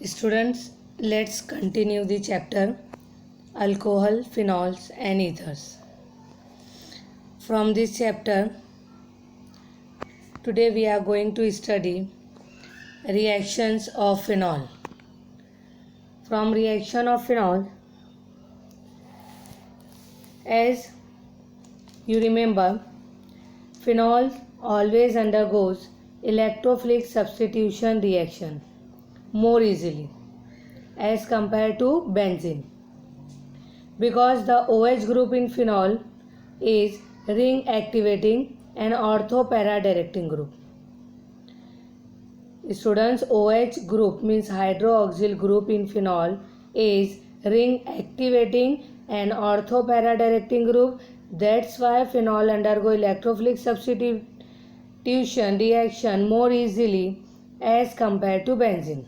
Students, let's continue the chapter Alcohol, Phenols and Ethers. From this chapter, today we are going to study reactions of phenol. From reaction of phenol, as you remember, phenol always undergoes electrophilic substitution reaction more easily as compared to benzene, because the OH group in phenol is ring activating and ortho para directing group. Students, OH group means hydroxyl group in phenol is ring activating and ortho para directing group. That's why phenol undergo electrophilic substitution reaction more easily as compared to benzene.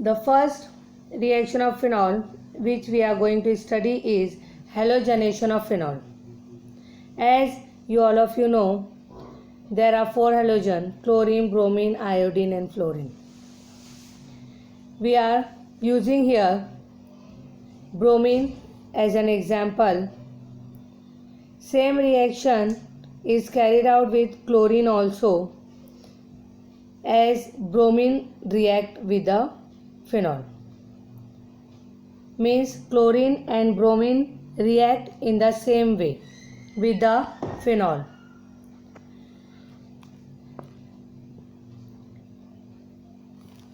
The first reaction of phenol which we are going to study is halogenation of phenol. As all of you know, there are 4 halogen: chlorine, bromine, iodine and fluorine. We are using here bromine as an example. Same reaction is carried out with chlorine also, as bromine react with the phenol. Means chlorine and bromine react in the same way with the phenol.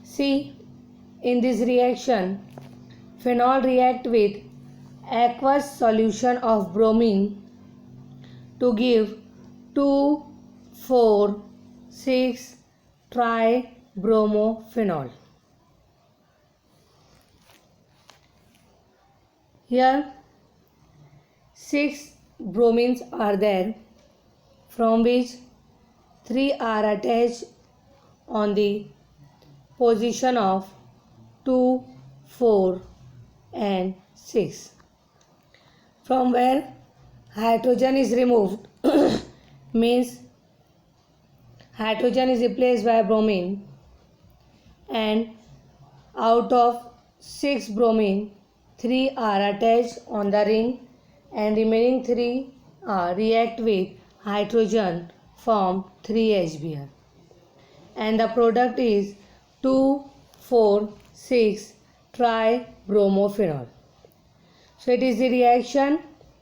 See, in this reaction, phenol react with aqueous solution of bromine to give 2,4,6-tribromophenol. Here 6 bromines are there, from which 3 are attached on the position of 2, 4 and 6. From where hydrogen is removed means hydrogen is replaced by bromine, and out of 6 bromine, 3 are attached on the ring and remaining 3 react with hydrogen, form 3HBr, and the product is 2,4,6-tribromophenol. So it is the reaction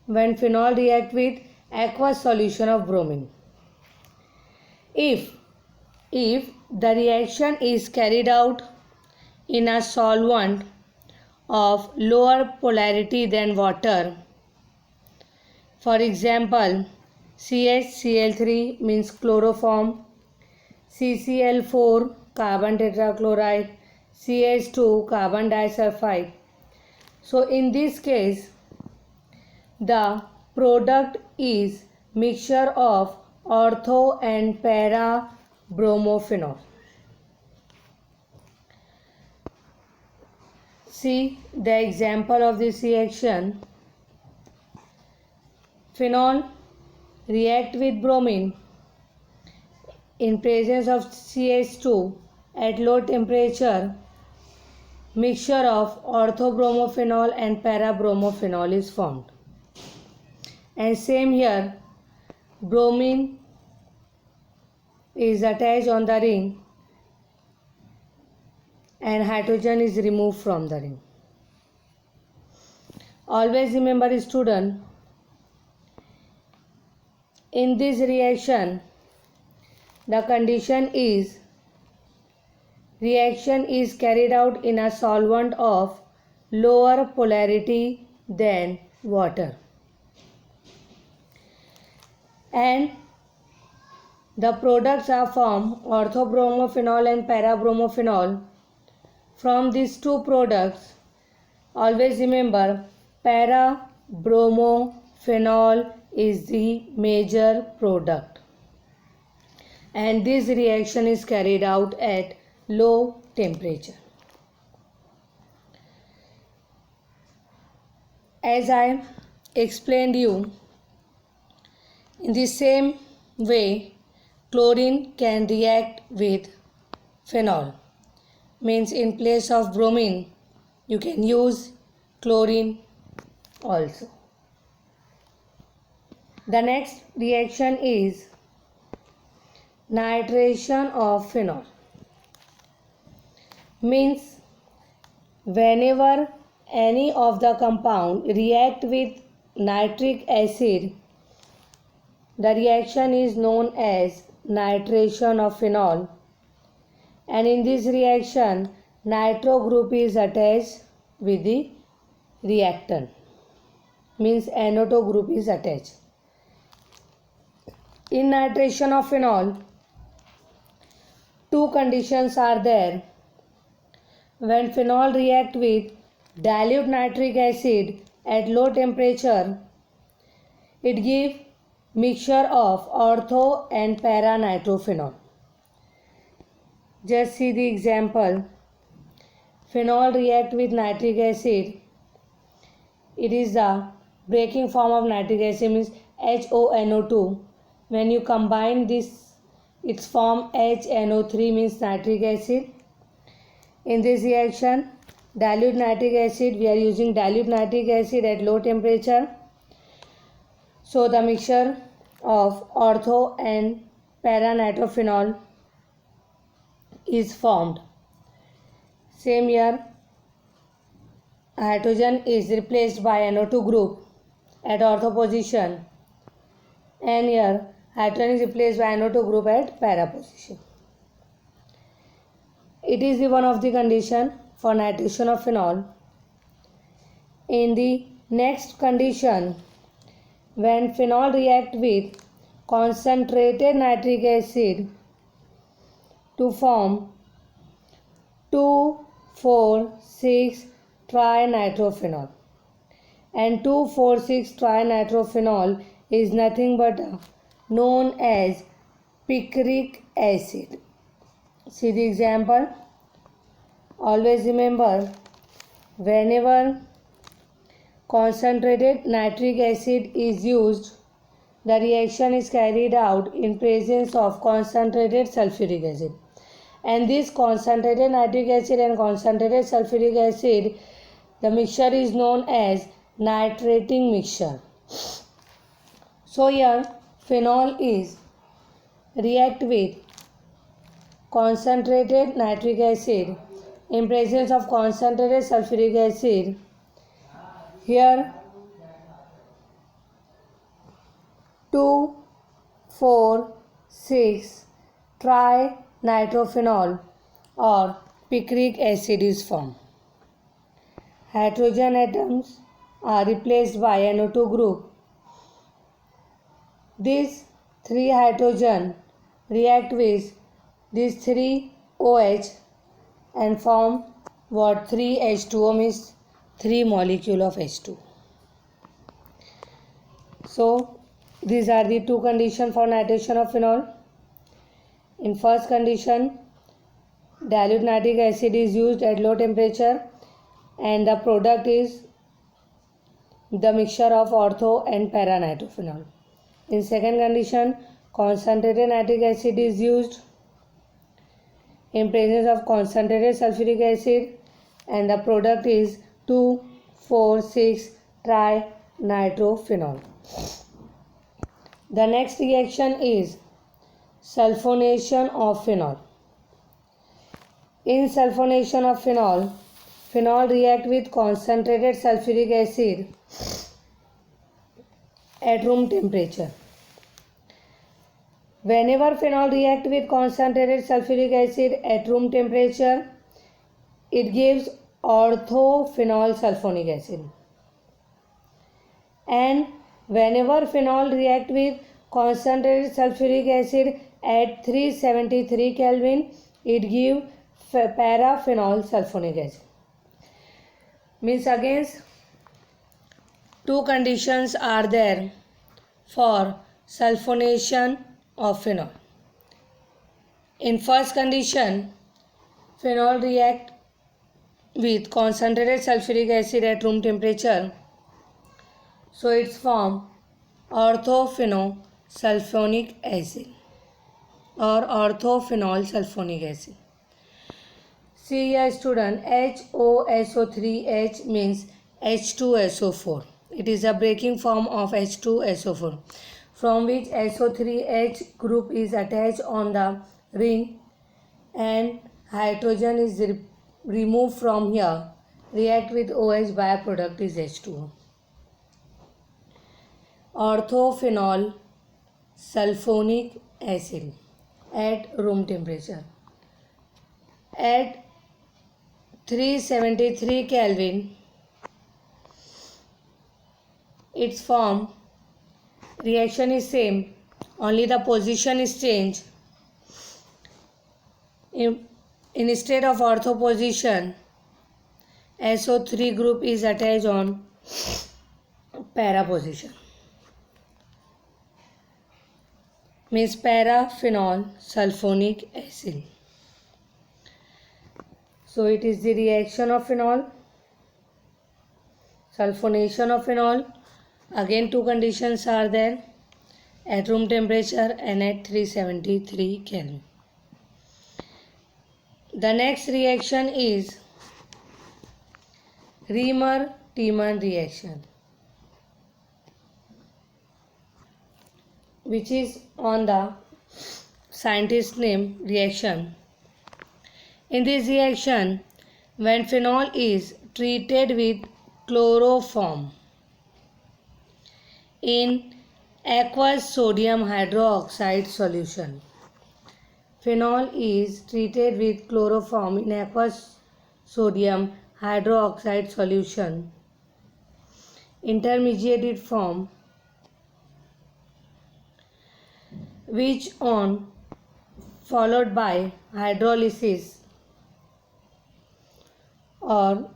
when phenol react with aqueous solution of bromine. If the reaction is carried out in a solvent of lower polarity than water, for example CHCl3 means chloroform, CCl4 carbon tetrachloride, CH2 carbon disulfide. So in this case the product is mixture of ortho and para bromophenol. See the example of this reaction. Phenol react with bromine in presence of CH2 at low temperature. Mixture of orthobromophenol and parabromophenol is formed. And same here, bromine is attached on the ring and hydrogen is removed from the ring. Always remember, student, in this reaction the condition is reaction is carried out in a solvent of lower polarity than water, and the products are formed orthobromophenol and parabromophenol. From these two products, always remember parabromophenol is the major product, and this reaction is carried out at low temperature. As I explained you, in the same way chlorine can react with phenol. means in place of bromine you can use chlorine also. The next reaction is nitration of phenol. Means whenever any of the compound react with nitric acid, the reaction is known as nitration of phenol, and in this reaction nitro group is attached with the reactant, means NO2 group is attached. In nitration of phenol, two conditions are there. When phenol react with dilute nitric acid at low temperature, it gives mixture of ortho and para nitrophenol. Just see the example. Phenol react with nitric acid. It is the breaking form of nitric acid, means HONO2. When you combine this, its form HNO3, means nitric acid. In this reaction, dilute nitric acid, we are using dilute nitric acid at low temperature. So the mixture of ortho and para nitrophenol is formed. Same here, hydrogen is replaced by NO2 group at ortho position, and here hydrogen is replaced by NO2 group at para position. It is the one of the condition for nitration of phenol. In the next condition, when phenol react with concentrated nitric acid to form 2,4,6 trinitrophenol, and 2,4,6 trinitrophenol is nothing but known as picric acid. See the example. Always remember, whenever concentrated nitric acid is used, the reaction is carried out in presence of concentrated sulfuric acid. And this concentrated nitric acid and concentrated sulfuric acid, the mixture is known as nitrating mixture. So here phenol is react with concentrated nitric acid in presence of concentrated sulfuric acid. Here 2,4,6 trinitrophenol or picric acid is formed. Hydrogen atoms are replaced by NO2 group. These three hydrogen react with these three OH and form what? 3H2O, means 3 molecule of H2. So these are the two conditions for nitration of phenol. In first condition, dilute nitric acid is used at low temperature and the product is the mixture of ortho and para nitrophenol. In second condition, concentrated nitric acid is used in presence of concentrated sulfuric acid and the product is 2,4,6 trinitrophenol. The next reaction is sulfonation of phenol. In sulfonation of phenol, phenol react with concentrated sulfuric acid at room temperature. Whenever phenol react with concentrated sulfuric acid at room temperature, it gives orthophenol sulfonic acid. And whenever phenol react with concentrated sulfuric acid at 373 Kelvin, it gives paraphenol sulfonic acid. Means again, two conditions are there for sulfonation of phenol. In first condition, phenol react with concentrated sulfuric acid at room temperature, so it's form orthophenol sulfonic acid or orthophenol sulfonic acid. See here student, HOSO3H means H2SO4. It is a breaking form of H2SO4 from which SO3H group is attached on the ring and hydrogen is removed from here. React with OH, byproduct is H2O. Orthophenol sulfonic acid at room temperature. At 373 Kelvin, its form reaction is same, only the position is changed. Instead of ortho position, SO3 group is attached on para position. Means paraphenol sulfonic acid. So it is the reaction of phenol, sulfonation of phenol. Again two conditions are there, at room temperature and at 373 Kelvin. The next reaction is Riemer-Tiemann reaction, which is on the scientist name reaction. In this reaction, when phenol is treated with chloroform in aqueous sodium hydroxide solution, phenol is treated with chloroform in aqueous sodium hydroxide solution, intermediate form, which on followed by hydrolysis or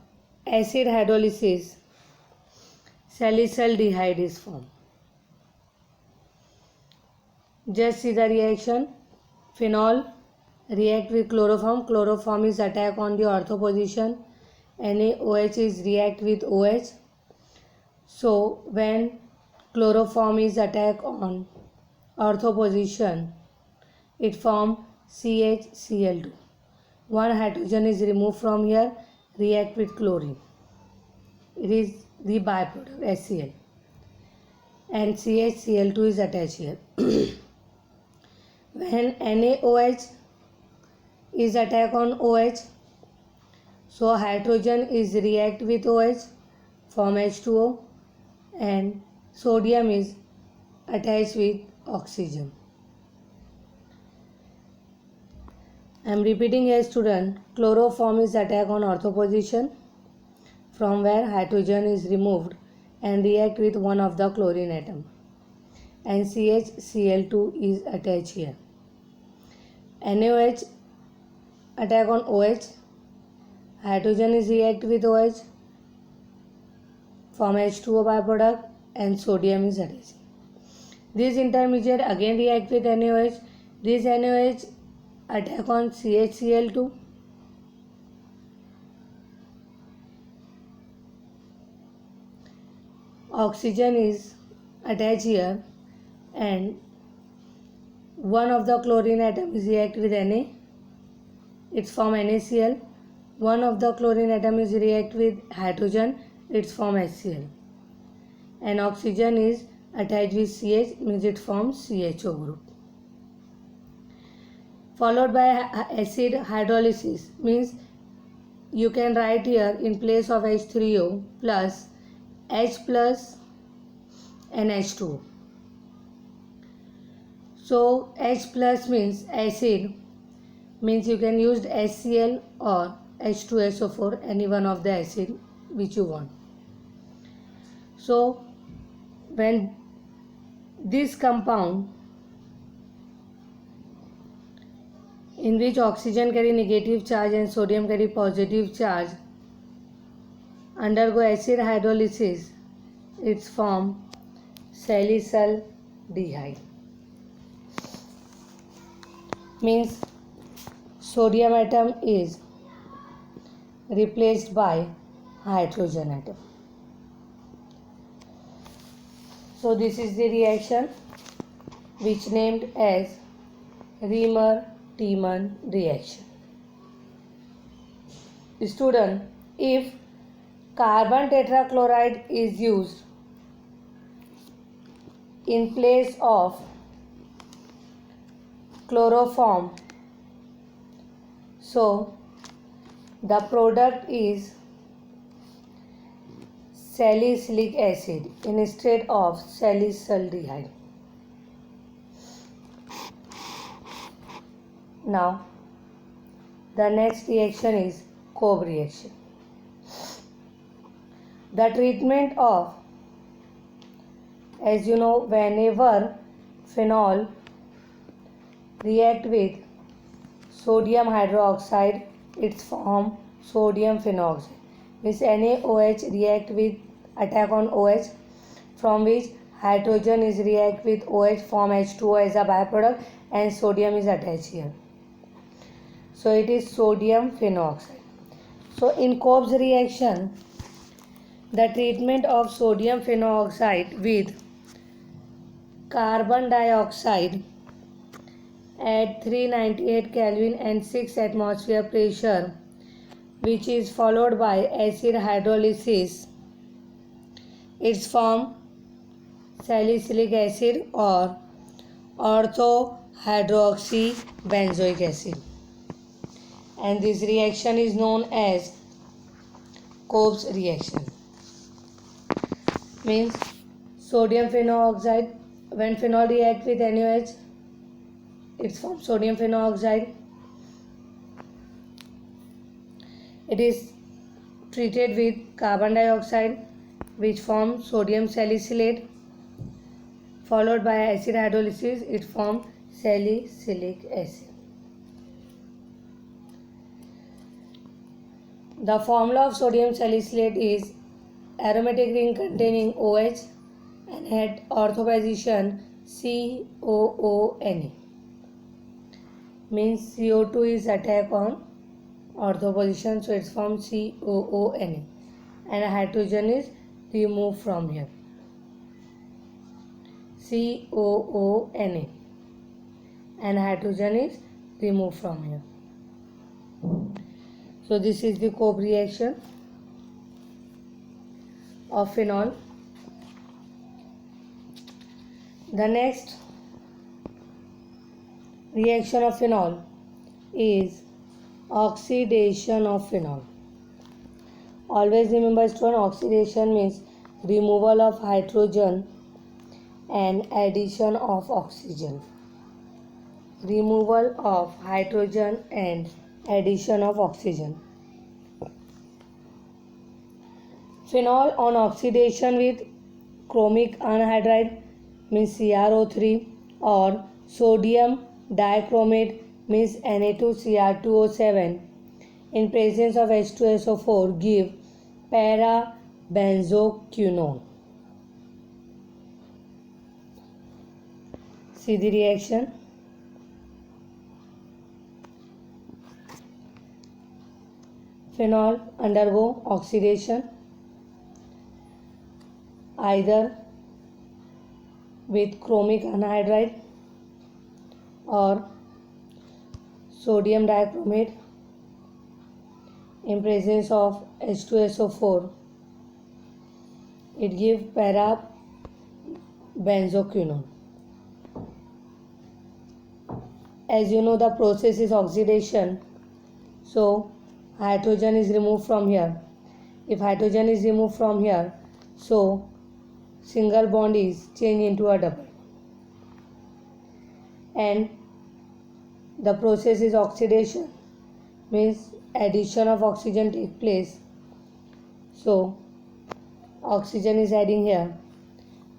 acid hydrolysis, salicylaldehyde is formed. Just see the reaction. Phenol react with chloroform. Chloroform is attack on the ortho position. NaOH is react with OH. So when chloroform is attack on ortho position, it form CHCl2. One hydrogen is removed from here, react with chlorine. It is the byproduct HCl. And CHCl2 is attached here. When NaOH is attack on OH, so hydrogen is react with OH, form H2O, and sodium is attached with oxygen. I am repeating here student, chloroform is attack on ortho position from where hydrogen is removed and react with one of the chlorine atom, and CHCl2 is attached here. NaOH attack on OH, hydrogen is react with OH, form H2O byproduct, and sodium is attached. This intermediate again react with NaOH. This NaOH attack on CHCl2, oxygen is attached here, and one of the chlorine atom is react with Na, it's form NaCl. One of the chlorine atom is react with hydrogen, it's form HCl, and oxygen is attached with CH, means it forms CHO group. Followed by acid hydrolysis, means you can write here in place of H3O plus H plus and H2O. So H plus means acid, means you can use HCl or H2SO4, any one of the acid which you want. So when this compound in which oxygen carry negative charge and sodium carry positive charge undergo acid hydrolysis, its form salicylaldehyde, means sodium atom is replaced by hydrogen atom. So this is the reaction which named as Riemer-Tiemann reaction. Student, if carbon tetrachloride is used in place of chloroform, so the product is salicylic acid instead of salicylaldehyde. Now, the next reaction is Kolb reaction. The treatment of, as you know, whenever phenol react with sodium hydroxide, it form sodium phenoxide. Means NaOH react with attack on OH, from which hydrogen is react with OH, form H2O as a byproduct, and sodium is attached here. So it is sodium phenoxide. So in Kolb's reaction, the treatment of sodium phenoxide with carbon dioxide at 398 Kelvin and 6 atmosphere pressure, which is followed by acid hydrolysis, it's form salicylic acid or orthohydroxybenzoic acid, and this reaction is known as Kolb's reaction. Means sodium phenoxide, when phenol react with NaOH, it's from sodium phenoxide. It is treated with carbon dioxide, which forms sodium salicylate, followed by acid hydrolysis, it forms salicylic acid. The formula of sodium salicylate is aromatic ring containing OH and at ortho position COONA. Means CO2 is attack on ortho position, so it's from COONA, and hydrogen is removed from here. COONA, and hydrogen is removed from here. So this is the Kolb reaction of phenol. The next reaction of phenol is oxidation of phenol. Always remember, student, oxidation means removal of hydrogen and addition of oxygen. Removal of hydrogen and addition of oxygen. Phenol on oxidation with chromic anhydride means CrO3 or sodium dichromate means Na2Cr2O7 in presence of H2SO4 give para-benzoquinone. See the reaction. Phenol undergo oxidation either with chromic anhydride or sodium dichromate in presence of H2SO4. It gives para-benzoquinone. As you know, the process is oxidation, so hydrogen is removed from here. If hydrogen is removed from here, so single bond is changed into a double, and the process is oxidation means addition of oxygen takes place. So oxygen is adding here,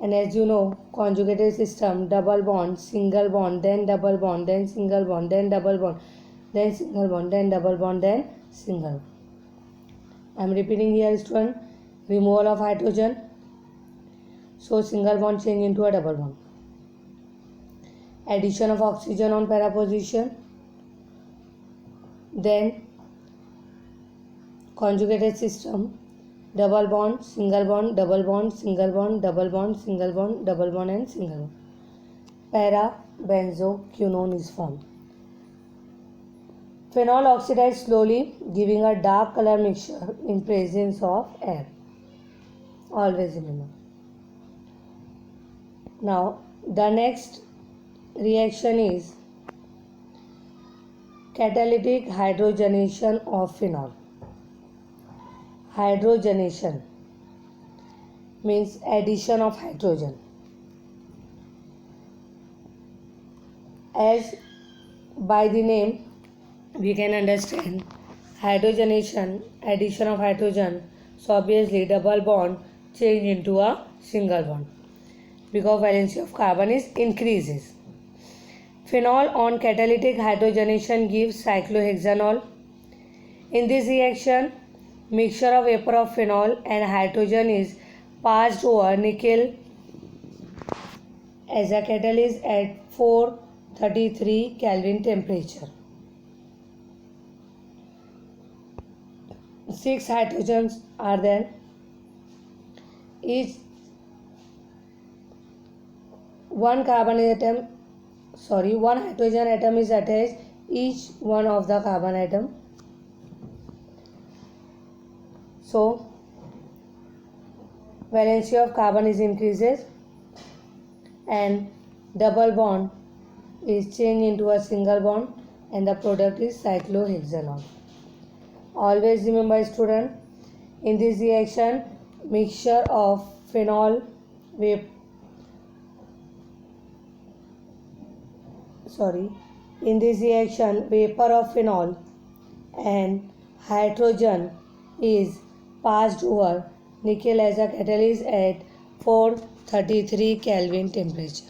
and as you know, conjugated system, double bond, single bond, then double bond, then single bond, then double bond, then single bond, then double bond, then single. I am repeating here, student. Removal of hydrogen, so single bond change into a double bond. Addition of oxygen on para position, then conjugated system, double bond, single bond, double bond, single bond, double bond, single bond, double bond, and single bond. Para-benzoquinone is formed. Phenol oxidizes slowly, giving a dark color mixture in presence of air. Always remember. Now, the next reaction is catalytic hydrogenation of phenol. Hydrogenation means addition of hydrogen. As by the name we can understand, hydrogenation, addition of hydrogen, so obviously double bond change into a single bond because valency of carbon is increases. Phenol on catalytic hydrogenation gives cyclohexanol. In this reaction, mixture of vapor of phenol and hydrogen is passed over nickel as a catalyst at 433 Kelvin temperature. 6 hydrogens are there. One hydrogen atom is attached each one of the carbon atom. So valency of carbon is increases and double bond is changed into a single bond and the product is cyclohexanol. Always remember, student, in this reaction mixture of phenol vapor of phenol and hydrogen is passed over nickel as a catalyst at 433 Kelvin temperature.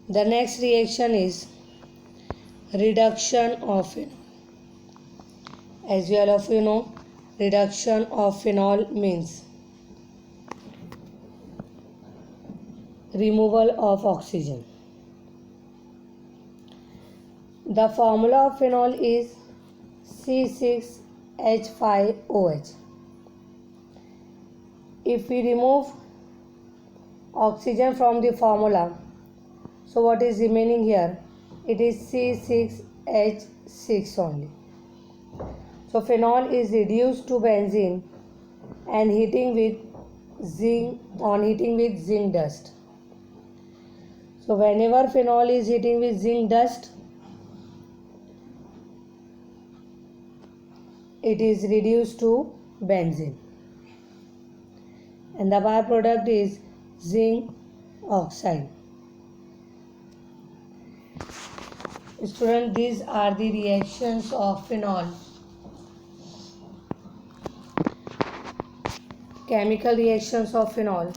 The next reaction is reduction of phenol. As you all of you know, reduction of phenol means removal of oxygen. The formula of phenol is C6H5OH. If we remove oxygen from the formula, so what is remaining here? It is C6H6 only. So phenol is reduced to benzene and heating with zinc dust. So whenever phenol is heating with zinc dust, it is reduced to benzene and the byproduct is zinc oxide. Students, these are the reactions of phenol. Chemical reactions of phenol.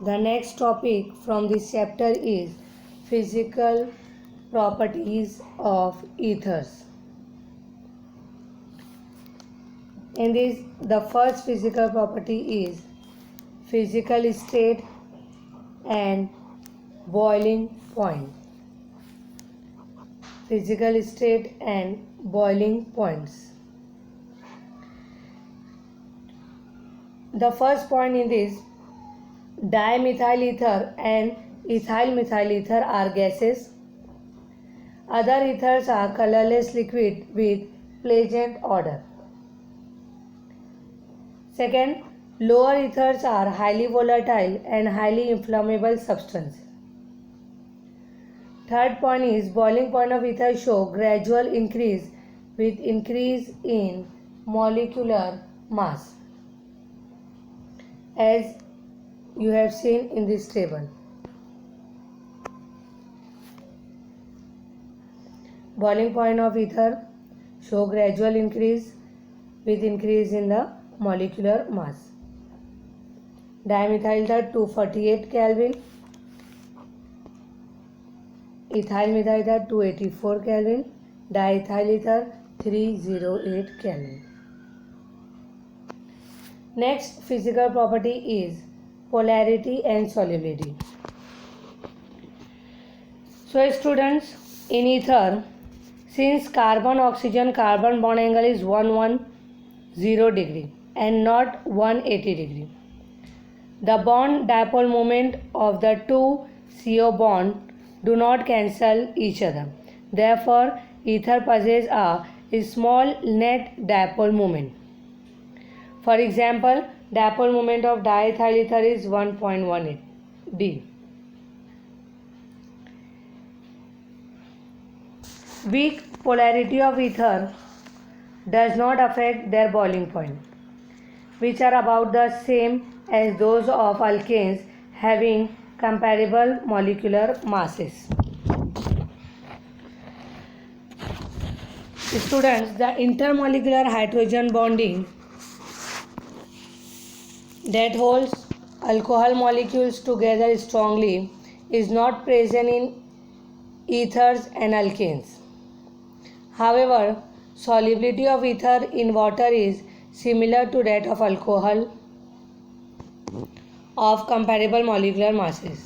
The next topic from this chapter is physical properties of ethers. In this, the first physical property is physical state and boiling point. Physical state and boiling points. The first point in this, dimethyl ether and ethyl methyl ether are gases. Other ethers are colorless liquid with pleasant odor. Second, lower ethers are highly volatile and highly inflammable substances. Third point is boiling point of ether show gradual increase with increase in molecular mass, as you have seen in this table. Boiling point of ether show gradual increase with increase in the molecular mass. Dimethyl ether 248 Kelvin, ethyl methyl ether 284 Kelvin, diethyl ether 308 Kelvin. Next physical property is polarity and solubility. So students, in ether, since carbon oxygen carbon bond angle is 110 degree and not 180 degree, the bond dipole moment of the two CO bond do not cancel each other. Therefore, ether possesses a small net dipole moment. For example, dipole moment of diethyl ether is 1.18 D. Weak polarity of ether does not affect their boiling point, which are about the same as those of alkanes having comparable molecular masses. Students, the intermolecular hydrogen bonding that holds alcohol molecules together strongly is not present in ethers and alkanes. However, solubility of ether in water is similar to that of alcohol of comparable molecular masses.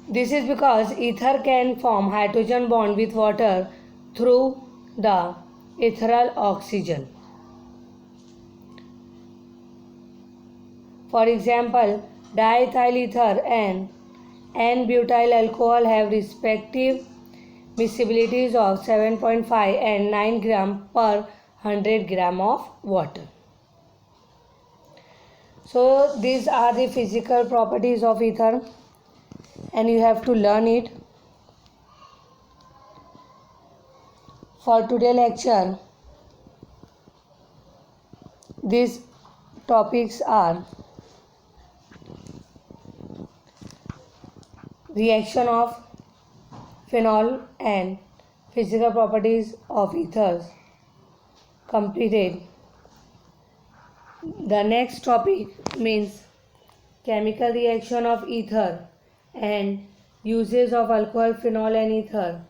This is because ether can form hydrogen bond with water through the ethereal oxygen. For example, diethyl ether and N-butyl alcohol have respective miscibilities of 7.5 and 9 gram per 100 gram of water. So these are the physical properties of ether, and you have to learn it. For today's lecture, these topics are reaction of phenol and physical properties of ethers completed. The next topic means chemical reaction of ether and uses of alcohol, phenol and ether.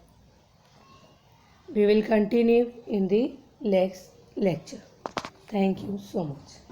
We will continue in the next lecture. Thank you so much.